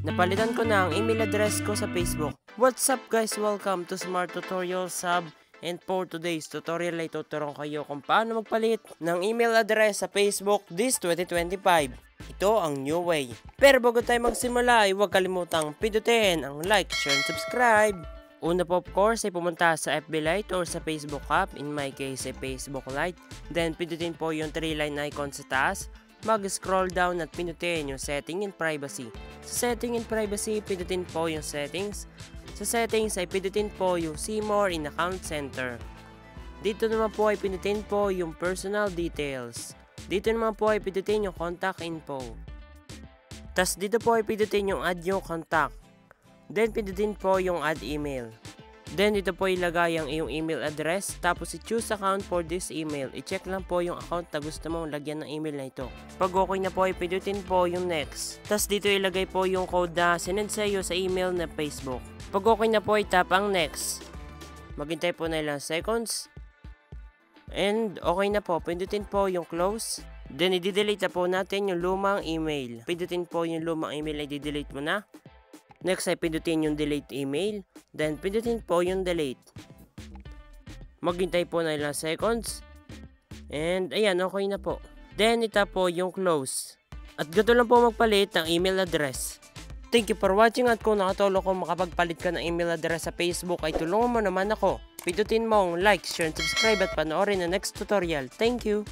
Napalitan ko na ang email address ko sa Facebook. What's up guys? Welcome to Smart Tutorial Sub. And for today's tutorial ay tuturong kayo kung paano magpalit ng email address sa Facebook this 2025. Ito ang new way. Pero bago tayo magsimula ay huwag kalimutang pindutin ang like, share, and subscribe. Una po of course ay pumunta sa FB Lite or sa Facebook app. In my case ay Facebook Lite. Then pindutin po yung 3-line icon sa taas. Mag-scroll down at pindutin yung setting and privacy. Sa setting and privacy, pindutin po yung settings. Sa settings ay pindutin po yung see more in account center. Dito naman po ay pindutin po yung personal details. Dito naman po ay pindutin yung contact info. Tas dito po ay pindutin yung add new contact. Then pindutin po yung add email. Then dito po ilagay ang iyong email address. Tapos i-choose account for this email. I-check lang po yung account na gusto mong lagyan ng email na ito. Pag okay na po, pindutin po yung next. Tapos dito ilagay po yung code na sinend sa iyo sa email na Facebook. Pag okay na po, tap ang next. Maghintay po na ilang seconds. And okay na po, pindutin po yung close. Then i-delete na po natin yung lumang email. Pindutin po yung lumang email, i-delete mo na. Next ay pindutin yung delete email. Then pindutin po yung delete. Maghintay po na ilang seconds. And ayan, okay na po. Then itap po yung close. At ganito lang po magpalit ng email address. Thank you for watching, at kung nakatulong ko makapagpalit ka ng email address sa Facebook ay tulungan mo naman ako. Pindutin mo ang like, share, and subscribe at panoorin ang next tutorial. Thank you!